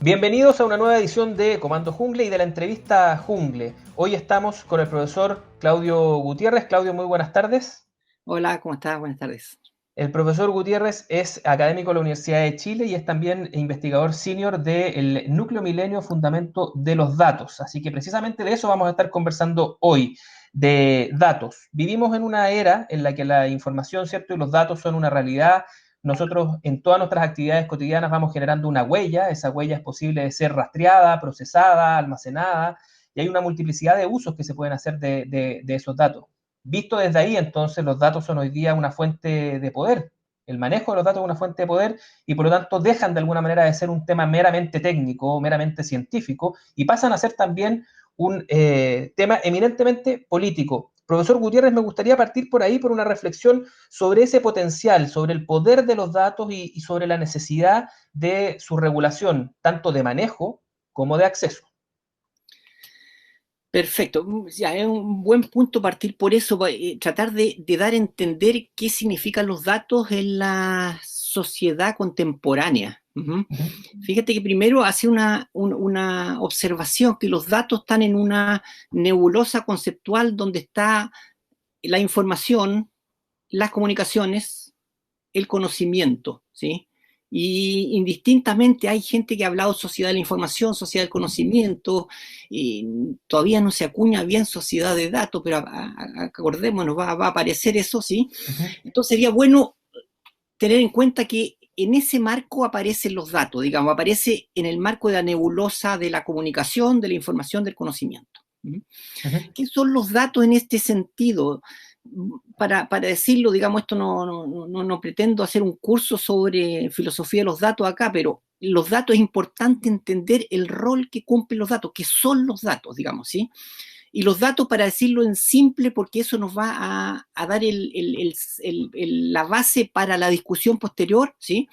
Bienvenidos a una nueva edición de Comando Jungle y de la entrevista Jungle. Hoy estamos con el profesor Claudio Gutiérrez. Claudio, muy buenas tardes. Hola, ¿cómo estás? Buenas tardes. El profesor Gutiérrez es académico de la Universidad de Chile y es también investigador senior del Núcleo Milenio Fundamento de los Datos. Así que precisamente de eso vamos a estar conversando hoy, de datos. Vivimos en una era en la que la información, ¿cierto? Y los datos son una realidad. Nosotros en todas nuestras actividades cotidianas vamos generando una huella. Esa huella es posible de ser rastreada, procesada, almacenada, y hay una multiplicidad de usos que se pueden hacer de esos datos. Visto desde ahí, entonces los datos son hoy día una fuente de poder. El manejo de los datos es una fuente de poder y por lo tanto dejan de alguna manera de ser un tema meramente técnico, meramente científico y pasan a ser también un tema eminentemente político. Profesor Gutiérrez, me gustaría partir por ahí por una reflexión sobre ese potencial, sobre el poder de los datos y sobre la necesidad de su regulación, tanto de manejo como de acceso. Perfecto. Ya, es un buen punto partir por eso, tratar de dar a entender qué significan los datos en la sociedad contemporánea. Ujú. Uh -huh. Fíjate que primero hace una observación, que los datos están en una nebulosa conceptual donde está la información, las comunicaciones, el conocimiento, ¿sí? Y indistintamente hay gente que ha hablado sociedad de la información, sociedad del conocimiento, y todavía no se acuña bien sociedad de datos, pero acordémonos, va a aparecer eso, ¿sí? Uh -huh. Entonces sería bueno tener en cuenta que en ese marco aparecen los datos, digamos, aparece en el marco de la nebulosa de la comunicación, de la información, del conocimiento. Uh -huh. ¿Qué son los datos en este sentido? Para decirlo, digamos, esto no pretendo hacer un curso sobre filosofía de los datos acá, pero los datos es importante entender el rol que cumplen los datos, que son los datos, digamos, ¿sí? Y los datos, para decirlo en simple, porque eso nos va a dar la base para la discusión posterior, ¿sí?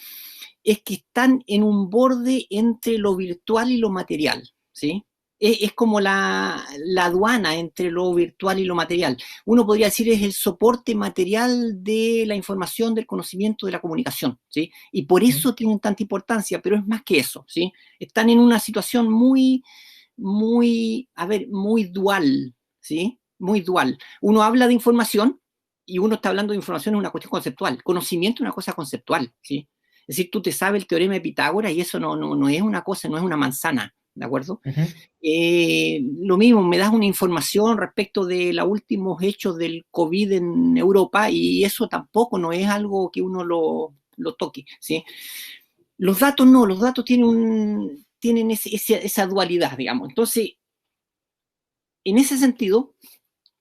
Es que están en un borde entre lo virtual y lo material, ¿sí? Es como la aduana entre lo virtual y lo material. Uno podría decir es el soporte material de la información, del conocimiento, de la comunicación, ¿sí? Y por eso tienen tanta importancia, pero es más que eso, ¿sí? Están en una situación muy dual, ¿sí? Muy dual. Uno habla de información y uno está hablando de información en una cuestión conceptual. Conocimiento es una cosa conceptual, ¿sí? Es decir, tú te sabes el teorema de Pitágoras y eso no es una cosa, no es una manzana, ¿de acuerdo? Uh -huh. Lo mismo, me das una información respecto de los últimos hechos del COVID en Europa y eso tampoco no es algo que uno lo toque, ¿sí? Los datos no, los datos tienen esa dualidad, digamos. Entonces, en ese sentido,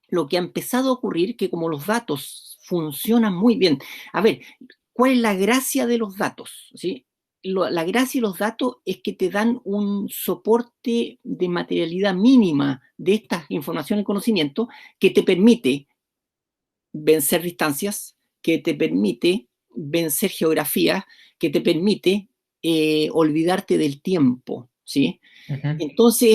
lo que ha empezado a ocurrir, que como los datos funcionan muy bien, a ver, ¿cuál es la gracia de los datos? ¿Sí? La gracia de los datos es que te dan un soporte de materialidad mínima de estas informaciones y conocimiento que te permite vencer distancias, que te permite vencer geografía, que te permite olvidarte del tiempo, ¿sí? Uh -huh. Entonces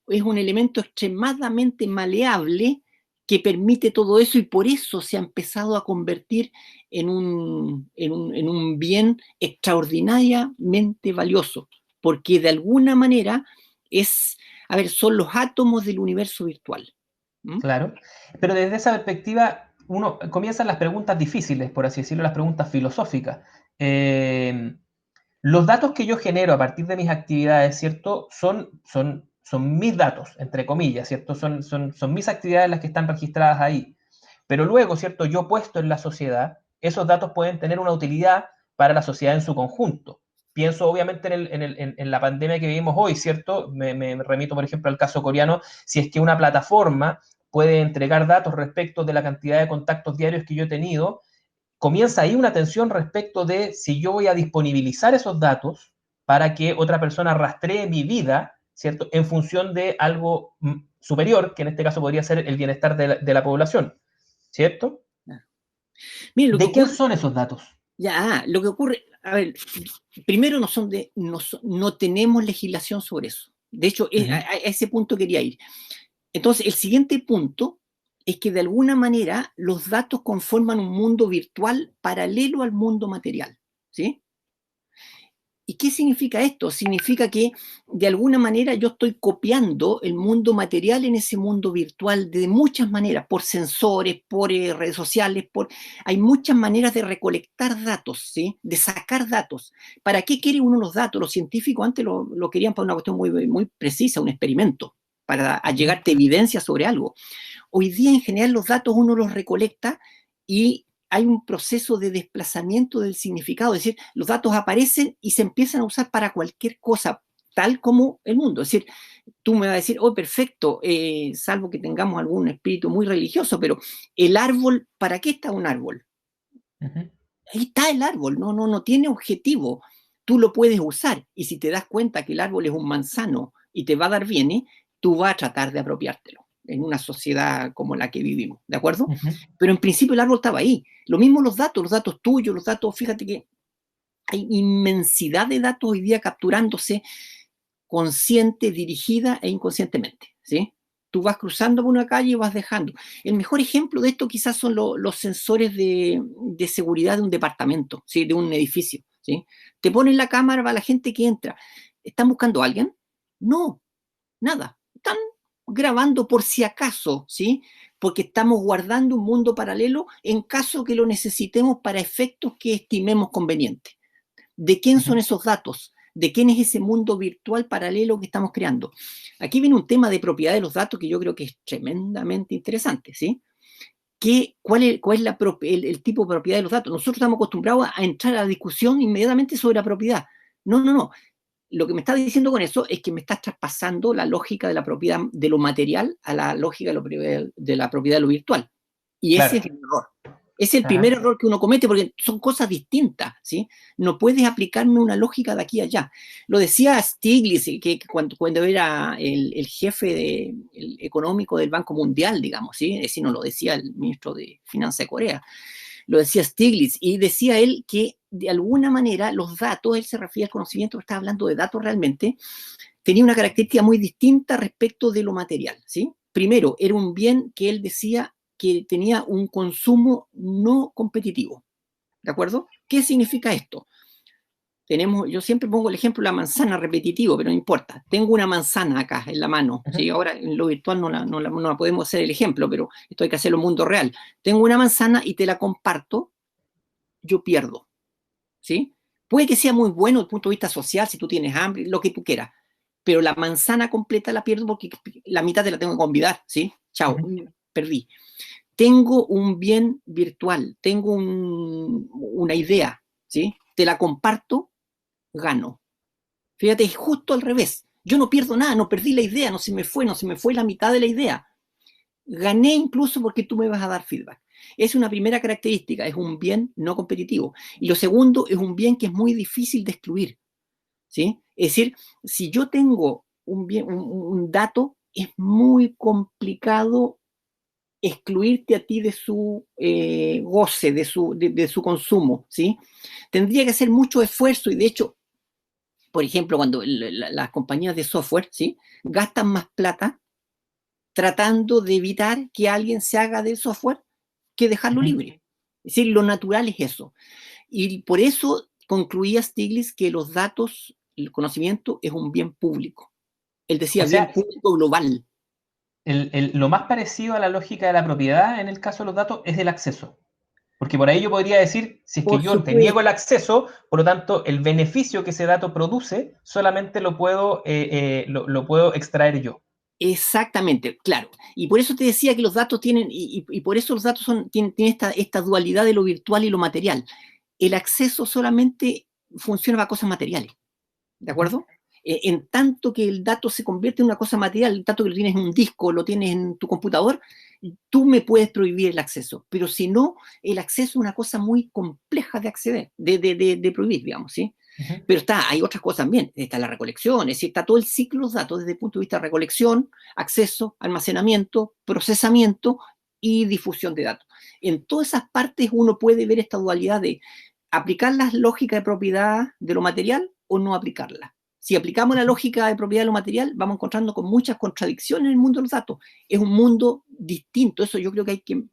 es un elemento extremadamente maleable que permite todo eso y por eso se ha empezado a convertir en un bien extraordinariamente valioso, porque de alguna manera son los átomos del universo virtual. ¿Mm? Claro, pero desde esa perspectiva uno comienzan las preguntas difíciles, por así decirlo, las preguntas filosóficas. Eh, los datos que yo genero a partir de mis actividades, ¿cierto? Son mis datos, entre comillas, ¿cierto? Son mis actividades las que están registradas ahí. Pero luego, ¿cierto? Yo puesto en la sociedad, esos datos pueden tener una utilidad para la sociedad en su conjunto. Pienso obviamente en la pandemia que vivimos hoy, ¿cierto? Me remito, por ejemplo, al caso coreano, si es que una plataforma puede entregar datos respecto de la cantidad de contactos diarios que yo he tenido, comienza ahí una tensión respecto de si yo voy a disponibilizar esos datos para que otra persona rastree mi vida, ¿cierto? En función de algo superior, que en este caso podría ser el bienestar de la población, ¿cierto? Miren, lo que ¿De quién ocurre, son esos datos? lo que ocurre, a ver, primero no tenemos legislación sobre eso. De hecho, Uh -huh. a ese punto quería ir. Entonces, el siguiente punto es que de alguna manera los datos conforman un mundo virtual paralelo al mundo material, ¿sí? ¿Y qué significa esto? Significa que de alguna manera yo estoy copiando el mundo material en ese mundo virtual de muchas maneras, por sensores, por redes sociales, hay muchas maneras de recolectar datos, ¿sí? De sacar datos. ¿Para qué quiere uno los datos? Los científicos antes lo querían para una cuestión muy, muy precisa, un experimento, para allegarte evidencia sobre algo. Hoy día en general los datos uno los recolecta y hay un proceso de desplazamiento del significado, es decir, los datos aparecen y se empiezan a usar para cualquier cosa, tal como el mundo. Es decir, tú me vas a decir, oh, perfecto, salvo que tengamos algún espíritu muy religioso, pero el árbol, ¿para qué está un árbol? Ahí está el árbol, no tiene objetivo. Tú lo puedes usar y si te das cuenta que el árbol es un manzano y te va a dar bienes, tú vas a tratar de apropiártelo en una sociedad como la que vivimos, ¿de acuerdo? Pero en principio el árbol estaba ahí. Lo mismo los datos tuyos, los datos, fíjate que hay inmensidad de datos hoy día capturándose consciente, dirigida e inconscientemente, ¿sí? Tú vas cruzando por una calle y vas dejando. El mejor ejemplo de esto quizás son los sensores de seguridad de un departamento, ¿sí? De un edificio, ¿sí? Te ponen la cámara para la gente que entra. ¿Están buscando a alguien? No, nada. Están grabando por si acaso, ¿sí? Porque estamos guardando un mundo paralelo en caso que lo necesitemos para efectos que estimemos convenientes. ¿De quién son esos datos? ¿De quién es ese mundo virtual paralelo que estamos creando? Aquí viene un tema de propiedad de los datos que yo creo que es tremendamente interesante, ¿sí? ¿Cuál es el tipo de propiedad de los datos? Nosotros estamos acostumbrados a entrar a la discusión inmediatamente sobre la propiedad. No. Lo que me está diciendo con eso es que me estás traspasando la lógica de la propiedad de lo material a la lógica de la propiedad de lo virtual. Y ese es el error. Es el primer error que uno comete porque son cosas distintas, ¿sí? No puedes aplicarme una lógica de aquí a allá. Lo decía Stiglitz, que cuando era el jefe el económico del Banco Mundial, digamos, ¿sí? Es decir, no lo decía el ministro de Finanzas de Corea, lo decía Stiglitz, y decía él que de alguna manera los datos, él se refiere al conocimiento, estaba hablando de datos realmente, tenía una característica muy distinta respecto de lo material, ¿sí? Primero, era un bien que él decía que tenía un consumo no competitivo, ¿de acuerdo? ¿Qué significa esto? Yo siempre pongo el ejemplo de la manzana repetitivo, pero no importa. Tengo una manzana acá en la mano. ¿Sí? Ahora en lo virtual no la podemos hacer el ejemplo, pero esto hay que hacerlo en el mundo real. Tengo una manzana y te la comparto, yo pierdo. ¿Sí? Puede que sea muy bueno desde el punto de vista social, si tú tienes hambre, lo que tú quieras, pero la manzana completa la pierdo porque la mitad te la tengo que convidar, ¿sí? Chao, perdí. Tengo un bien virtual, tengo una idea, ¿sí? Te la comparto, gano. Fíjate, es justo al revés. Yo no pierdo nada, no perdí la idea, no se me fue la mitad de la idea. Gané incluso porque tú me vas a dar feedback. Es una primera característica, es un bien no competitivo. Y lo segundo, es un bien que es muy difícil de excluir, ¿sí? Es decir, si yo tengo un dato, es muy complicado excluirte a ti de su goce, de su consumo, ¿sí? Tendría que hacer mucho esfuerzo y de hecho, por ejemplo, cuando las compañías de software, ¿sí? Gastan más plata tratando de evitar que alguien se haga del software que dejarlo libre. Es decir, lo natural es eso. Y por eso concluía Stiglitz que los datos, el conocimiento es un bien público. Él decía bien público global. Lo más parecido a la lógica de la propiedad en el caso de los datos es el acceso. Porque por ahí yo podría decir, si es que yo te niego el acceso, por lo tanto, el beneficio que ese dato produce solamente lo puedo extraer yo. Exactamente, claro. Y por eso te decía que los datos tienen, y por eso los datos tienen esta dualidad de lo virtual y lo material. El acceso solamente funciona para cosas materiales, ¿de acuerdo? En tanto que el dato se convierte en una cosa material, el dato que lo tienes en un disco, lo tienes en tu computador, tú me puedes prohibir el acceso. Pero si no, el acceso es una cosa muy compleja de acceder, de prohibir, digamos, ¿sí? Pero hay otras cosas también, está la recolección, es decir, está todo el ciclo de los datos desde el punto de vista de recolección, acceso, almacenamiento, procesamiento y difusión de datos. En todas esas partes uno puede ver esta dualidad de aplicar las lógicas de propiedad de lo material o no aplicarla. Si aplicamos la lógica de propiedad de lo material, vamos encontrando con muchas contradicciones en el mundo de los datos. Es un mundo distinto, eso yo creo que hay que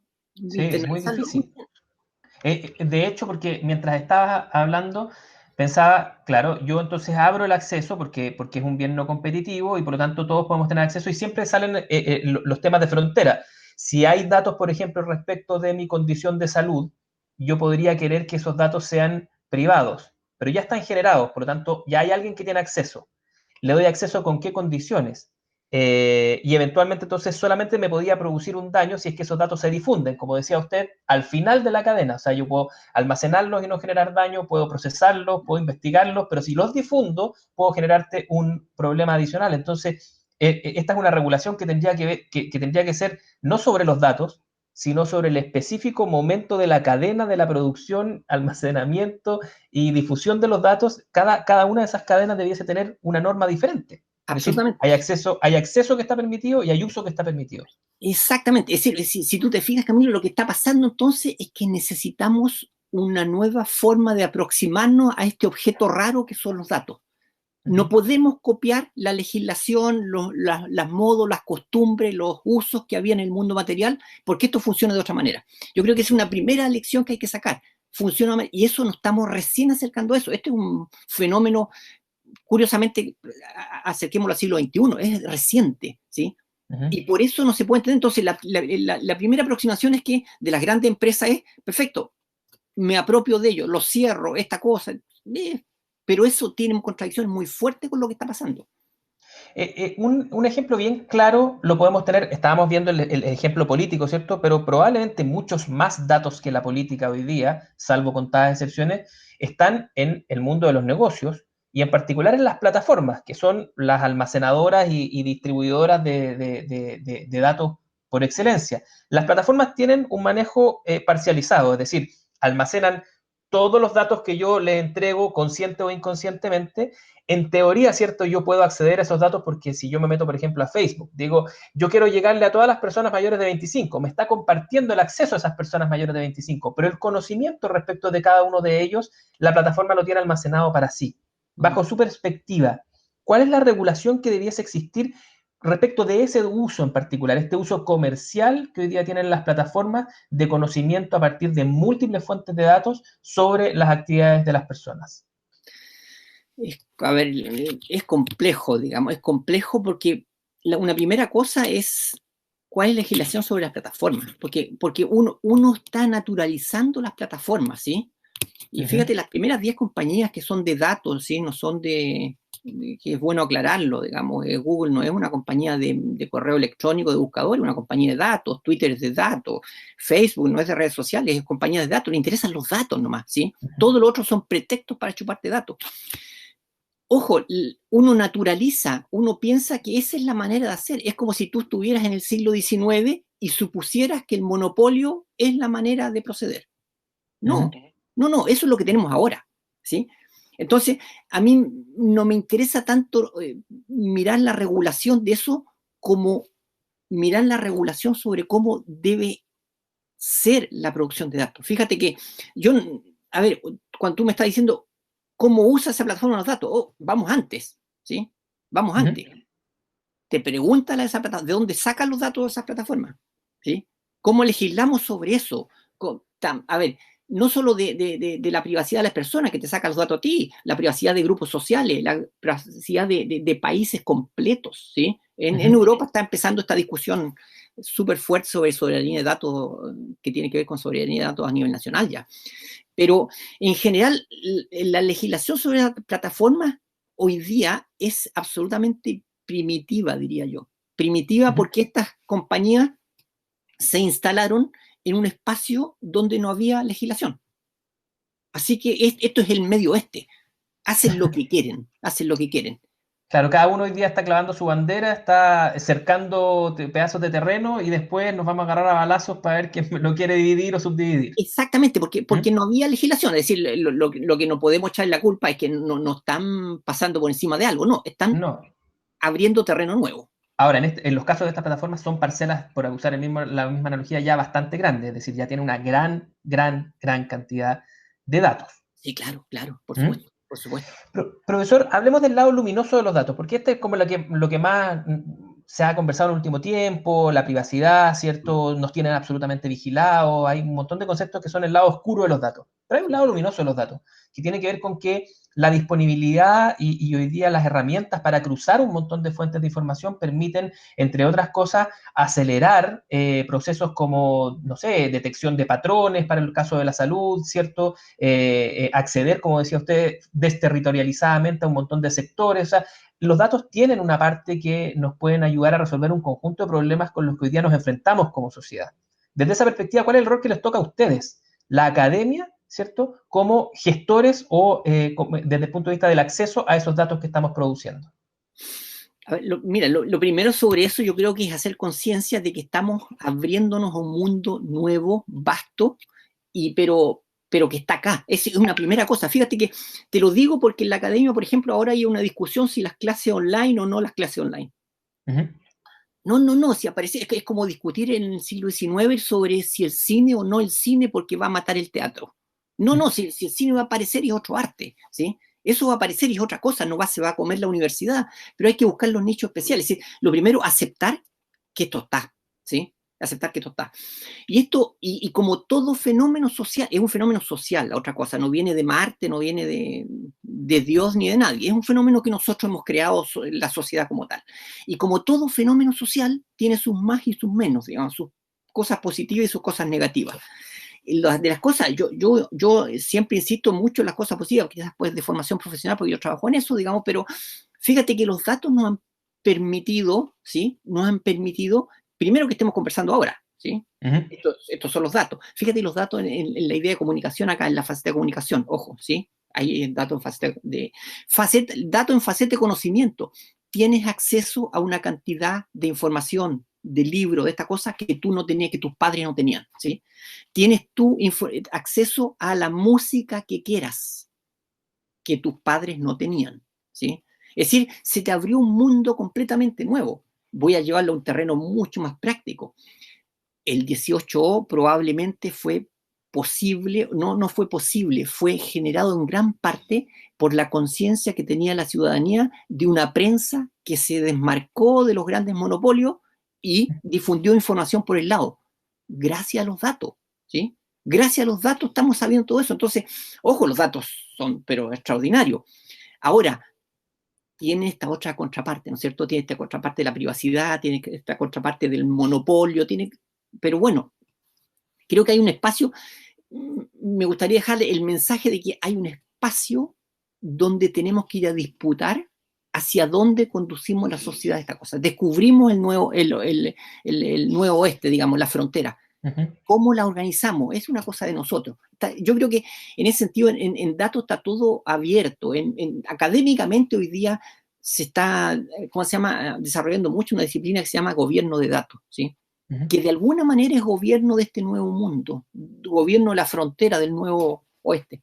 sí, es muy difícil. De hecho, porque mientras estabas hablando, Pensaba, claro, yo entonces abro el acceso porque es un bien no competitivo y por lo tanto todos podemos tener acceso y siempre salen los temas de frontera. Si hay datos, por ejemplo, respecto de mi condición de salud, yo podría querer que esos datos sean privados, pero ya están generados, por lo tanto ya hay alguien que tiene acceso. Le doy acceso con qué condiciones. Y eventualmente entonces solamente me podía producir un daño si es que esos datos se difunden, como decía usted, al final de la cadena. O sea, yo puedo almacenarlos y no generar daño, puedo procesarlos, puedo investigarlos, pero si los difundo, puedo generarte un problema adicional. Entonces, esta es una regulación que tendría que ser no sobre los datos, sino sobre el específico momento de la cadena de la producción, almacenamiento y difusión de los datos. Cada una de esas cadenas debiese tener una norma diferente. Es decir, Absolutamente. hay acceso que está permitido y hay uso que está permitido. Exactamente. Es decir, si tú te fijas, Camilo, lo que está pasando entonces es que necesitamos una nueva forma de aproximarnos a este objeto raro que son los datos. Uh -huh. No podemos copiar la legislación, las modos, las costumbres, los usos que había en el mundo material, porque esto funciona de otra manera. Yo creo que es una primera lección que hay que sacar. Funciona, y eso nos estamos recién acercando a eso. Este es un fenómeno, curiosamente, acerquémoslo al siglo XXI, es reciente, ¿sí? Uh -huh. Y por eso no se puede entender. Entonces, la primera aproximación es que de las grandes empresas es, perfecto, me apropio de ello, lo cierro, esta cosa, pero eso tiene contradicciones muy fuertes con lo que está pasando. Un ejemplo bien claro lo podemos tener, estábamos viendo el ejemplo político, ¿cierto? Pero probablemente muchos más datos que la política hoy día, salvo contadas excepciones, están en el mundo de los negocios y en particular en las plataformas, que son las almacenadoras y distribuidoras de datos por excelencia. Las plataformas tienen un manejo parcializado, es decir, almacenan todos los datos que yo les entrego consciente o inconscientemente. En teoría, ¿cierto? Yo puedo acceder a esos datos porque si yo me meto, por ejemplo, a Facebook, digo, yo quiero llegarle a todas las personas mayores de 25, me está compartiendo el acceso a esas personas mayores de 25, pero el conocimiento respecto de cada uno de ellos, la plataforma lo tiene almacenado para sí. Bajo su perspectiva, ¿cuál es la regulación que debiese existir respecto de ese uso en particular, este uso comercial que hoy día tienen las plataformas de conocimiento a partir de múltiples fuentes de datos sobre las actividades de las personas? A ver, es complejo, digamos, es complejo porque una primera cosa es cuál es la legislación sobre las plataformas, porque uno está naturalizando las plataformas, ¿sí? Y fíjate, las primeras 10 compañías que son de datos, ¿sí? No son que es bueno aclararlo, digamos, Google no es una compañía de correo electrónico, de buscador, es una compañía de datos, Twitter es de datos, Facebook no es de redes sociales, es compañía de datos, le interesan los datos nomás, ¿sí? Todo lo otro son pretextos para chuparte datos. Ojo, uno naturaliza, uno piensa que esa es la manera de hacer. Es como si tú estuvieras en el siglo XIX y supusieras que el monopolio es la manera de proceder. No, no, eso es lo que tenemos ahora, ¿sí? Entonces, a mí no me interesa tanto mirar la regulación de eso como mirar la regulación sobre cómo debe ser la producción de datos. Fíjate que yo, a ver, cuando tú me estás diciendo cómo usa esa plataforma los datos, vamos antes, ¿sí? Vamos antes. Te pregunta esa plataforma, ¿de dónde sacan los datos de esas plataformas? ¿Sí? ¿Cómo legislamos sobre eso? A ver, no solo de la privacidad de las personas que te sacan los datos a ti, la privacidad de grupos sociales, la privacidad de países completos, ¿sí? En Europa está empezando esta discusión súper fuerte sobre soberanía de datos, que tiene que ver con soberanía de datos a nivel nacional ya. Pero en general, la legislación sobre las plataformas hoy día es absolutamente primitiva, diría yo. Primitiva porque estas compañías se instalaron en un espacio donde no había legislación. Así que esto es el medio oeste. Hacen lo que quieren, hacen lo que quieren. Claro, cada uno hoy día está clavando su bandera, está cercando pedazos de terreno y después nos vamos a agarrar a balazos para ver quién lo quiere dividir o subdividir. Exactamente, porque no había legislación. Es decir, lo que no podemos echarle la culpa es que no están pasando por encima de algo, no, están abriendo terreno nuevo. Ahora, en los casos de estas plataformas son parcelas, por usar la misma analogía, ya bastante grandes, es decir, ya tiene una gran cantidad de datos. Sí, claro, por supuesto. Por supuesto. Profesor, hablemos del lado luminoso de los datos, porque este es como lo que más se ha conversado en el último tiempo, la privacidad, ¿cierto? Nos tienen absolutamente vigilados, hay un montón de conceptos que son el lado oscuro de los datos. Pero hay un lado luminoso de los datos, que tiene que ver con que la disponibilidad y hoy día las herramientas para cruzar un montón de fuentes de información permiten, entre otras cosas, acelerar procesos como, no sé, detección de patrones para el caso de la salud, ¿cierto? Acceder, como decía usted, desterritorializadamente a un montón de sectores. O sea, los datos tienen una parte que nos pueden ayudar a resolver un conjunto de problemas con los que hoy día nos enfrentamos como sociedad. Desde esa perspectiva, ¿cuál es el rol que les toca a ustedes? La academia, ¿cierto? Como gestores o desde el punto de vista del acceso a esos datos que estamos produciendo. A ver, mira, lo primero sobre eso yo creo que es hacer conciencia de que estamos abriéndonos a un mundo nuevo, vasto, pero que está acá. Es una primera cosa. Fíjate que te lo digo porque en la academia, por ejemplo, ahora hay una discusión si las clases online o no las clases online. No, si aparece, es como discutir en el siglo XIX sobre si el cine o no el cine porque va a matar el teatro. No, si el cine va a aparecer es otro arte, ¿sí? Eso va a aparecer y es otra cosa, se va a comer la universidad, pero hay que buscar los nichos especiales. ¿Sí? Lo primero, aceptar que esto está, ¿sí? Aceptar que esto está. Y esto, y como todo fenómeno social, es un fenómeno social, la otra cosa, no viene de Marte, no viene de Dios ni de nadie, es un fenómeno que nosotros hemos creado en la sociedad como tal. Y como todo fenómeno social, tiene sus más y sus menos, digamos, sus cosas positivas y sus cosas negativas. De las cosas, yo siempre insisto mucho en las cosas positivas, quizás después de formación profesional, porque yo trabajo en eso, digamos, pero fíjate que los datos nos han permitido, ¿sí? Nos han permitido, primero que estemos conversando ahora, ¿sí? Estos son los datos. Fíjate los datos en la idea de comunicación acá, en la faceta de comunicación, ojo, ¿sí? Hay datos dato en faceta de conocimiento. Tienes acceso a una cantidad de información, de libros, de esta cosa que tú no tenías, que tus padres no tenían, ¿sí? Tienes tú acceso a la música que quieras, que tus padres no tenían, ¿sí? Es decir, se te abrió un mundo completamente nuevo. Voy a llevarlo a un terreno mucho más práctico. El 18O probablemente fue posible, no fue posible, fue generado en gran parte por la conciencia que tenía la ciudadanía de una prensa que se desmarcó de los grandes monopolios y difundió información por el lado, gracias a los datos, ¿sí? Gracias a los datos estamos sabiendo todo eso. Entonces, ojo, los datos son, pero extraordinarios. Ahora, tiene esta otra contraparte, ¿no es cierto? Tiene esta contraparte de la privacidad, tiene esta contraparte del monopolio, pero bueno, creo que hay un espacio, me gustaría dejarle el mensaje de que hay un espacio donde tenemos que ir a disputar hacia dónde conducimos la sociedad de esta cosa. Descubrimos el nuevo oeste, digamos, la frontera. ¿Cómo la organizamos? Es una cosa de nosotros. Yo creo que en ese sentido, en datos está todo abierto. Académicamente hoy día se está, ¿cómo se llama?, desarrollando mucho una disciplina que se llama gobierno de datos, ¿sí? Que de alguna manera es gobierno de este nuevo mundo, gobierno de la frontera del nuevo oeste.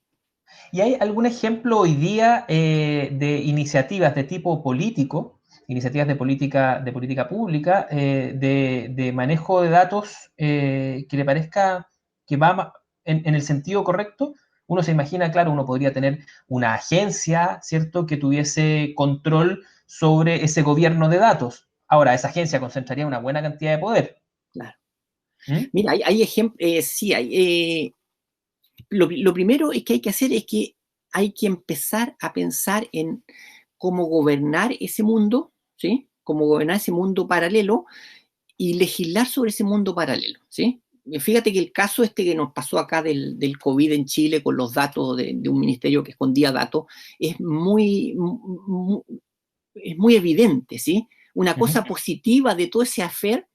¿Y hay algún ejemplo hoy día de iniciativas de tipo político, iniciativas de política pública, de manejo de datos que le parezca que va en el sentido correcto? Uno se imagina, claro, uno podría tener una agencia, ¿cierto?, que tuviese control sobre ese gobierno de datos. Ahora, esa agencia concentraría una buena cantidad de poder. Claro. ¿Mm? Mira, hay ejemplos, sí, hay. Lo primero es que hay que hacer es que hay que empezar a pensar en cómo gobernar ese mundo, ¿sí? Cómo gobernar ese mundo paralelo y legislar sobre ese mundo paralelo, ¿sí? Fíjate que el caso que nos pasó acá del COVID en Chile con los datos de un ministerio que escondía datos es muy evidente, ¿sí? Una cosa positiva de todo ese affair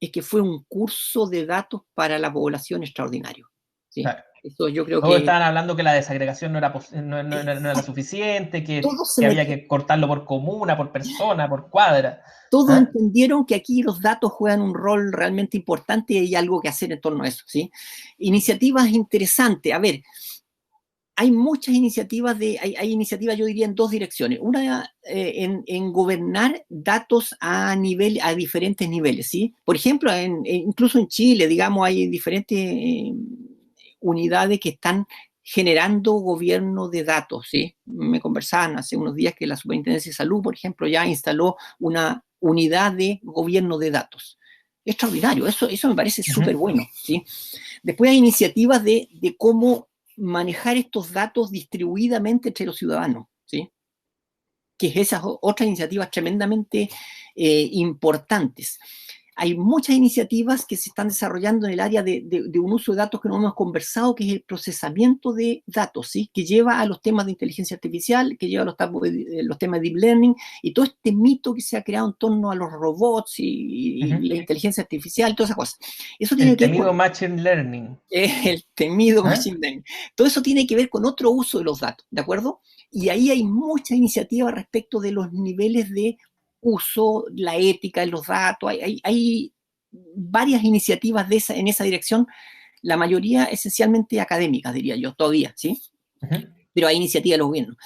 es que fue un curso de datos para la población extraordinario, ¿sí? Claro. Eso yo creo Luego que estaban hablando que la desagregación no era suficiente, todos se que había metieron. que cortarlo por comuna, por persona, por cuadra. Todos ¿Ah? entendieron que aquí los datos juegan un rol realmente importante y hay algo que hacer en torno a eso, ¿sí? Iniciativas interesantes. A ver, hay muchas iniciativas, hay iniciativas, yo diría, en dos direcciones. Una, en gobernar datos a diferentes niveles, ¿sí? Por ejemplo, incluso en Chile, digamos, hay diferentes unidades que están generando gobierno de datos, ¿sí? Me conversaban hace unos días que la Superintendencia de Salud, por ejemplo, ya instaló una unidad de gobierno de datos. Extraordinario, eso me parece súper bueno, ¿sí? Después hay iniciativas de cómo manejar estos datos distribuidamente entre los ciudadanos, ¿sí? Que es esas otras iniciativas tremendamente importantes. Hay muchas iniciativas que se están desarrollando en el área de un uso de datos que no hemos conversado, que es el procesamiento de datos, ¿sí? Que lleva a los temas de inteligencia artificial, que lleva a los temas de deep learning, y todo este mito que se ha creado en torno a los robots y la inteligencia artificial, todas esas cosas. Eso tiene El que ver temido con Machine Learning. el temido ¿Ah? machine learning. Todo eso tiene que ver con otro uso de los datos, ¿de acuerdo? Y ahí hay muchas iniciativas respecto de los niveles de uso, la ética de los datos. Hay varias iniciativas en esa dirección, la mayoría esencialmente académicas, diría yo, todavía, ¿sí? Pero hay iniciativas de los gobiernos.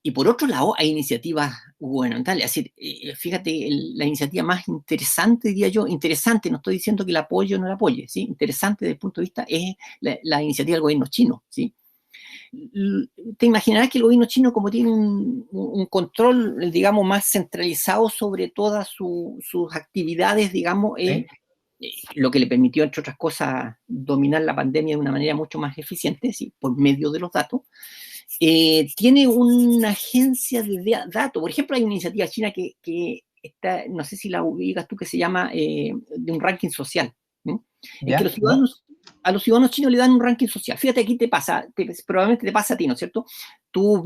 Y por otro lado, hay iniciativas gubernamentales. Es decir, fíjate, la iniciativa más interesante, diría yo, interesante, no estoy diciendo que la apoye o no la apoye, ¿sí? Interesante desde el punto de vista es la iniciativa del gobierno chino, ¿sí? Te imaginarás que el gobierno chino, como tiene un control, digamos, más centralizado sobre todas sus actividades, digamos, ¿Sí? lo que le permitió, entre otras cosas, dominar la pandemia de una manera mucho más eficiente, ¿sí? Por medio de los datos. Tiene una agencia de datos. Por ejemplo, hay una iniciativa china que está, no sé si la ubicas tú, que se llama de un ranking social, ¿no? En que ¿Ya? ¿No? a los ciudadanos chinos le dan un ranking social. Fíjate, aquí te pasa, probablemente te pasa a ti, ¿no es cierto? Tú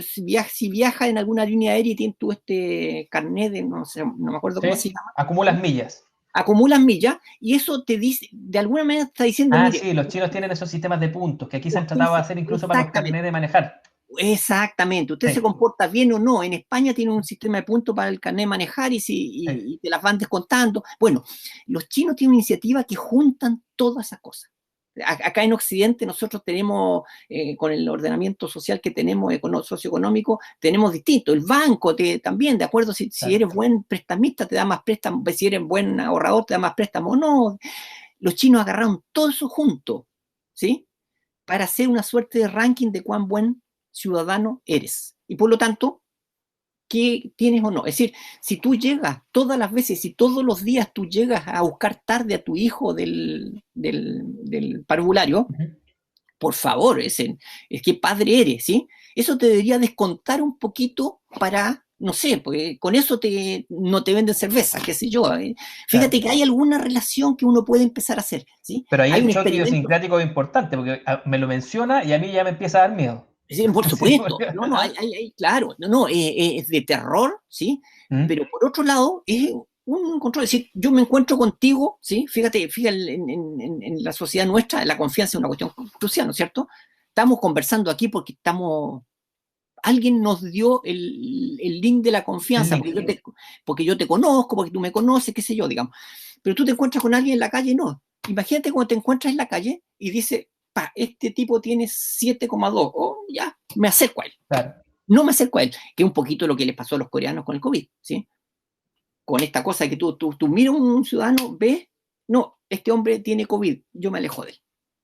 si viajas en alguna línea aérea y tienes tú este carnet de, no sé, no me acuerdo cómo se ¿Sí? llama, Acumulas ¿sí? millas. Acumulas millas y eso te dice, de alguna manera está diciendo, Ah, mire, sí, los chinos tienen esos sistemas de puntos que aquí se han usted tratado de hacer incluso para los exactamente. carnets de manejar. Exactamente, usted se Sí, comporta bien o no. En España tiene un sistema de puntos para el carnet de manejar sí. y te las van descontando. Bueno, los chinos tienen una iniciativa que juntan todas esas cosas. Acá en Occidente nosotros tenemos, con el ordenamiento social que tenemos, socioeconómico, tenemos distinto. El banco también, de acuerdo, si Claro. eres buen prestamista te da más préstamo, si eres buen ahorrador te da más préstamo. No, los chinos agarraron todo eso junto, ¿sí? Para hacer una suerte de ranking de cuán buen ciudadano eres. Y por lo tanto, ¿qué tienes o no? Es decir, si tú llegas todas las veces, si todos los días tú llegas a buscar tarde a tu hijo del parvulario, por favor, es que padre eres, ¿sí? Eso te debería descontar un poquito para, no sé, porque con eso no te venden cerveza, qué sé yo. Claro. Fíjate que hay alguna relación que uno puede empezar a hacer, ¿sí? Pero ahí Hay el un choque experimento. idiosincrático es importante porque me lo menciona y a mí ya me empieza a dar miedo. Sí, por Sí, supuesto, no, no, ¿ah? claro, no, no, es de terror, ¿sí? ¿Mm? Pero por otro lado, es un control, es decir, yo me encuentro contigo, ¿sí? Fíjate, en la sociedad nuestra, la confianza es una cuestión crucial, ¿no es cierto? Estamos conversando aquí porque alguien nos dio el link de la El confianza, link. porque yo te conozco, porque tú me conoces, qué sé yo, digamos. Pero tú te encuentras con alguien en la calle, no. Imagínate cuando te encuentras en la calle y dice, pa, este tipo tiene 7,2, oh, ya, me acerco a él. Claro. No me acerco a él, que es un poquito lo que les pasó a los coreanos con el COVID, ¿sí? Con esta cosa que tú miras a un ciudadano, ves, no, este hombre tiene COVID, yo me alejo de él,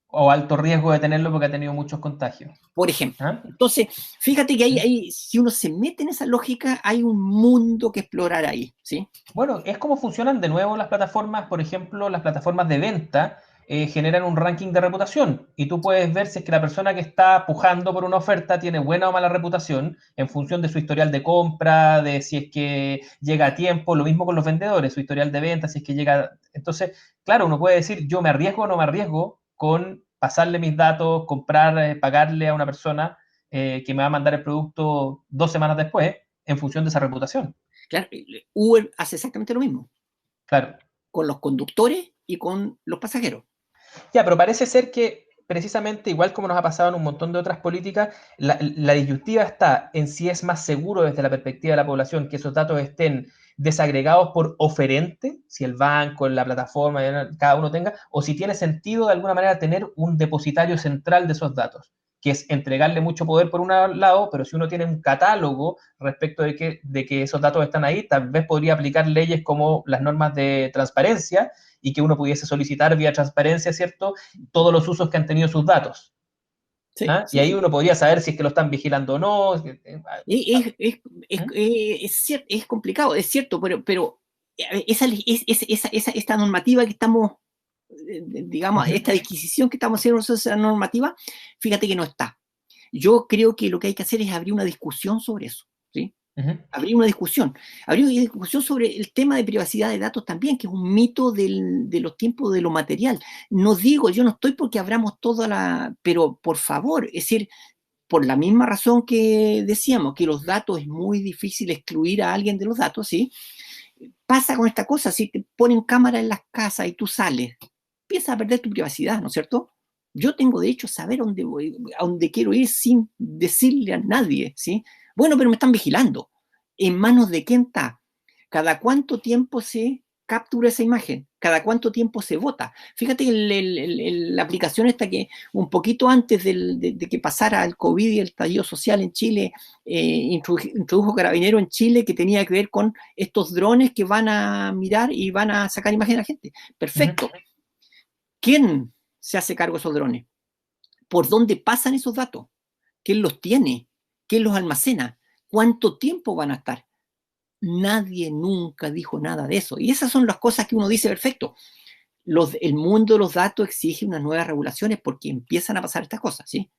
O alto riesgo de tenerlo porque ha tenido muchos contagios. por ejemplo. ¿Ah? Entonces, fíjate que si uno se mete en esa lógica, hay un mundo que explorar ahí, ¿sí? Bueno, es como funcionan de nuevo las plataformas, por ejemplo, las plataformas de venta generan un ranking de reputación y tú puedes ver si es que la persona que está pujando por una oferta tiene buena o mala reputación en función de su historial de compra, de si es que llega a tiempo, lo mismo con los vendedores, su historial de venta, si es que llega. Entonces, claro, uno puede decir, yo me arriesgo o no me arriesgo con pasarle mis datos, comprar, pagarle a una persona que me va a mandar el producto 2 semanas después en función de esa reputación. Claro, Uber hace exactamente lo mismo Claro. con los conductores y con los pasajeros. Ya, pero parece ser que precisamente, igual como nos ha pasado en un montón de otras políticas, la disyuntiva está en si es más seguro desde la perspectiva de la población que esos datos estén desagregados por oferente, si el banco, la plataforma, cada uno tenga, o si tiene sentido de alguna manera tener un depositario central de esos datos, que es entregarle mucho poder por un lado, pero si uno tiene un catálogo respecto de que esos datos están ahí, tal vez podría aplicar leyes como las normas de transparencia y que uno pudiese solicitar vía transparencia, ¿cierto? Todos los usos que han tenido sus datos. Sí, ¿Ah? Y sí, ahí sí. uno podría saber si es que lo están vigilando o no. Es, es complicado, es cierto, pero esta normativa que estamos digamos, esta disquisición que estamos haciendo nosotros en la normativa, fíjate que no está. Yo creo que lo que hay que hacer es abrir una discusión sobre eso, ¿sí? Abrir una discusión sobre el tema de privacidad de datos también, que es un mito de los tiempos de lo material. No digo, yo no estoy porque abramos toda la... Pero, por favor, es decir, por la misma razón que decíamos, que los datos es muy difícil excluir a alguien de los datos, ¿sí? Pasa con esta cosa, si te ponen cámara en las casas y tú sales, empiezas a perder tu privacidad, ¿no es cierto? Yo tengo derecho a saber dónde voy, a dónde quiero ir sin decirle a nadie, ¿sí? Bueno, pero me están vigilando. ¿En manos de quién está? ¿Cada cuánto tiempo se captura esa imagen? ¿Cada cuánto tiempo se vota? Fíjate la aplicación esta que un poquito antes de que pasara el COVID y el estallido social en Chile, introdujo Carabinero en Chile, que tenía que ver con estos drones que van a mirar y van a sacar imagen de la gente. Perfecto. ¿Quién se hace cargo de esos drones? ¿Por dónde pasan esos datos? ¿Quién los tiene? ¿Quién los almacena? ¿Cuánto tiempo van a estar? Nadie nunca dijo nada de eso. Y esas son las cosas que uno dice, perfecto. El mundo de los datos exige unas nuevas regulaciones porque empiezan a pasar estas cosas, ¿sí?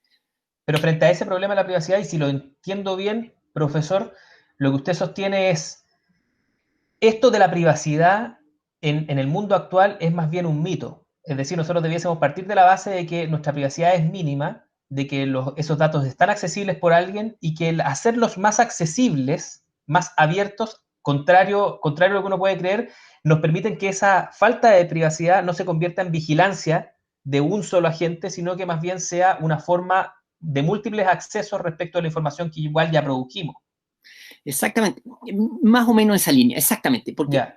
Pero frente a ese problema de la privacidad, y si lo entiendo bien, profesor, lo que usted sostiene es, esto de la privacidad en el mundo actual es más bien un mito. Es decir, nosotros debiésemos partir de la base de que nuestra privacidad es mínima, de que esos datos están accesibles por alguien y que el hacerlos más accesibles, más abiertos, contrario a lo que uno puede creer, nos permiten que esa falta de privacidad no se convierta en vigilancia de un solo agente, sino que más bien sea una forma de múltiples accesos respecto a la información que igual ya produjimos. Exactamente, más o menos esa línea, exactamente, porque Ya.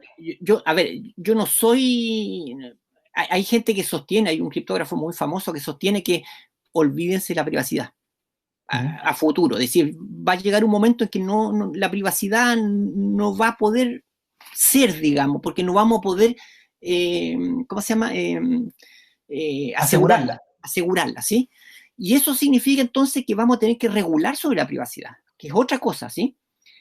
a ver, yo no soy, hay gente que sostiene, hay un criptógrafo muy famoso que sostiene que olvídense la privacidad a futuro, es decir, va a llegar un momento en que la privacidad no va a poder ser, digamos, porque no vamos a poder, ¿cómo se llama? Asegurarla, ¿sí? Y eso significa entonces que vamos a tener que regular sobre la privacidad, que es otra cosa, ¿sí?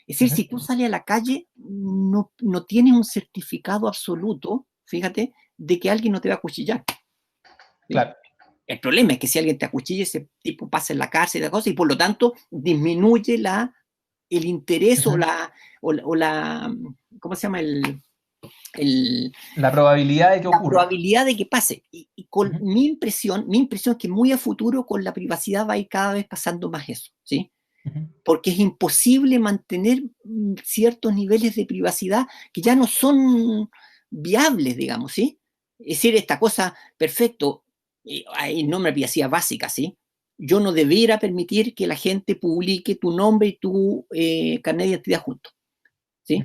Es decir, si tú sales a la calle, no tienes un certificado absoluto, fíjate, de que alguien no te va a acuchillar, ¿sí? Claro. El problema es que si alguien te acuchilla, ese tipo pasa en la cárcel y la cosa, y por lo tanto disminuye el interés o la, ¿cómo se llama? La probabilidad de que La ocurra. probabilidad de que pase. Y con mi impresión es que muy a futuro con la privacidad va a ir cada vez pasando más eso, ¿sí? Porque es imposible mantener ciertos niveles de privacidad que ya no son viables, digamos, ¿sí? Es decir, esta cosa, perfecto, hay nombre de privacidad básica, ¿sí? Yo no debiera permitir que la gente publique tu nombre y tu carnet de identidad juntos, ¿sí?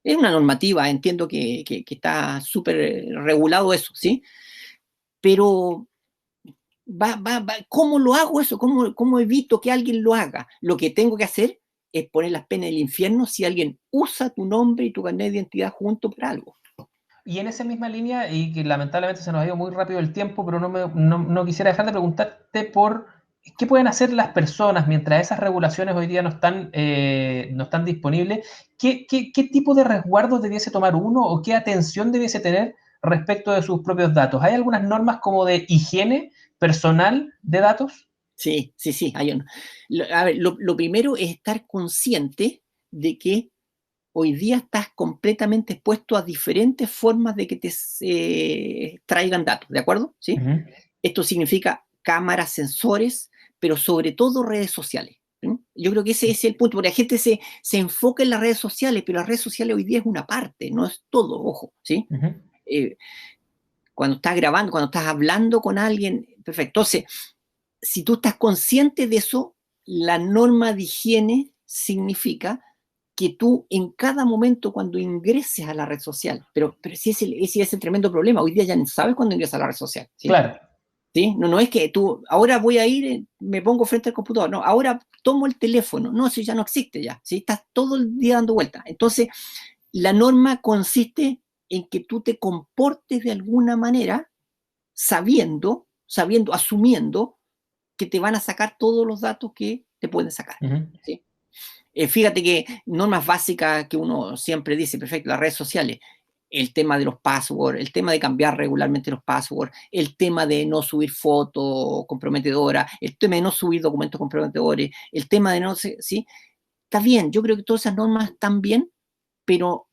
Es una normativa, entiendo que está súper regulado eso, ¿sí? Pero ¿cómo lo hago eso? ¿Cómo evito que alguien lo haga? Lo que tengo que hacer es poner las penas del infierno si alguien usa tu nombre y tu carnet de identidad junto para algo. Y en esa misma línea, y que lamentablemente se nos ha ido muy rápido el tiempo, pero no quisiera dejar de preguntarte por qué pueden hacer las personas mientras esas regulaciones hoy día no están disponibles. ¿Qué tipo de resguardos debiese tomar uno o qué atención debiese tener respecto de sus propios datos? ¿Hay algunas normas como de higiene personal de datos? Sí, hay uno. A ver, lo primero es estar consciente de que hoy día estás completamente expuesto a diferentes formas de que te traigan datos, ¿de acuerdo? ¿Sí? Esto significa cámaras, sensores, pero sobre todo redes sociales. ¿Sí? Yo creo que ese es el punto, porque la gente se enfoca en las redes sociales, pero las redes sociales hoy día es una parte, no es todo, ojo, ¿sí? Cuando estás grabando, cuando estás hablando con alguien, perfecto. Entonces, si tú estás consciente de eso, la norma de higiene significa que tú en cada momento cuando ingreses a la red social, pero ese es el tremendo problema, hoy día ya no sabes cuándo ingresas a la red social, ¿sí? Claro. ¿Sí? No es que tú, ahora voy a ir, me pongo frente al computador, no, ahora tomo el teléfono, no, eso ya no existe ya, ¿sí? Estás todo el día dando vueltas. Entonces, la norma consiste en que tú te comportes de alguna manera sabiendo, asumiendo que te van a sacar todos los datos que te pueden sacar, ¿sí? Fíjate que normas básicas que uno siempre dice, perfecto, las redes sociales. el tema de los passwords, el tema de cambiar regularmente los passwords, el tema de no subir fotos comprometedoras, el tema de no subir documentos comprometedores, el tema de no sé, ¿sí? Está bien, yo creo que todas esas normas están bien, pero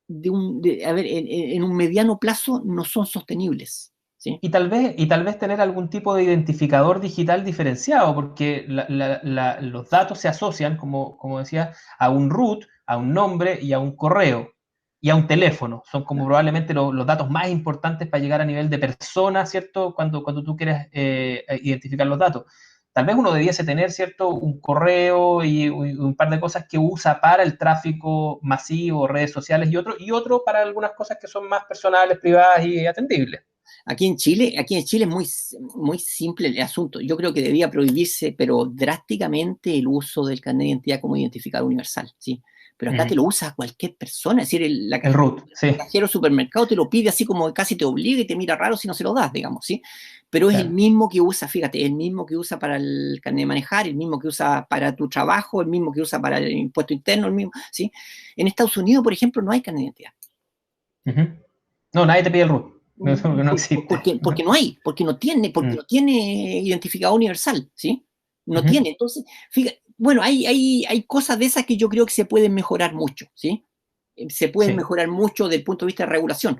a ver, en un mediano plazo no son sostenibles, ¿sí? Y tal vez tener algún tipo de identificador digital diferenciado, porque los datos se asocian, como decía, a un root, a un nombre y a un correo y a un teléfono. Son como probablemente los datos más importantes para llegar a nivel de persona, ¿cierto? Cuando tú quieres identificar los datos. Tal vez uno debiese tener, ¿cierto? Un correo y un par de cosas que usa para el tráfico masivo, redes sociales y otro para algunas cosas que son más personales, privadas y atendibles. Aquí en Chile es muy simple el asunto. Yo creo que debía prohibirse, pero drásticamente, el uso del carnet de identidad como identificador universal, ¿sí? Pero acá te lo usa cualquier persona, es decir, El root, el sí, cajero supermercado te lo pide así como casi te obliga y te mira raro si no se lo das, digamos, ¿sí? Pero es el claro. mismo que usa, fíjate, el mismo que usa para el carnet de manejar, el mismo que usa para tu trabajo, el mismo que usa para el impuesto interno, el mismo, ¿sí? En Estados Unidos, por ejemplo, no hay carnet de identidad. No, nadie te pide el root, eso no existe. Porque no hay, porque no tiene identificador universal, ¿sí? No tiene. Entonces, fíjate, bueno, hay cosas de esas que yo creo que se pueden mejorar mucho, ¿sí? Se pueden Sí. mejorar mucho desde el punto de vista de regulación,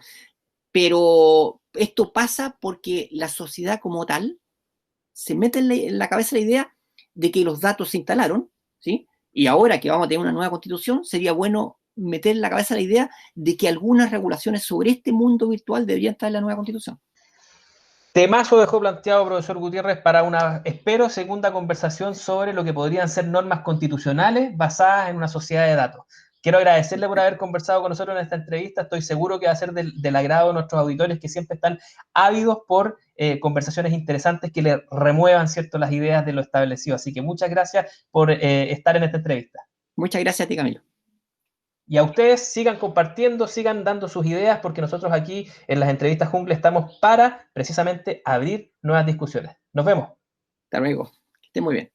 pero esto pasa porque la sociedad como tal se mete en la cabeza la idea de que los datos se instalaron, ¿sí? Y ahora que vamos a tener una nueva constitución, sería bueno meter en la cabeza la idea de que algunas regulaciones sobre este mundo virtual deberían estar en la nueva constitución. Temazo dejó planteado, profesor Gutiérrez, para una, espero, segunda conversación sobre lo que podrían ser normas constitucionales basadas en una sociedad de datos. Quiero agradecerle por haber conversado con nosotros en esta entrevista. Estoy seguro que va a ser del agrado de nuestros auditores que siempre están ávidos por conversaciones interesantes que le remuevan, ¿cierto?, las ideas de lo establecido. Así que muchas gracias por estar en esta entrevista. Muchas gracias a ti, Camilo. Y a ustedes sigan compartiendo, sigan dando sus ideas, porque nosotros aquí en las entrevistas Jungle estamos para precisamente abrir nuevas discusiones. Nos vemos. Hasta luego. Que esté muy bien.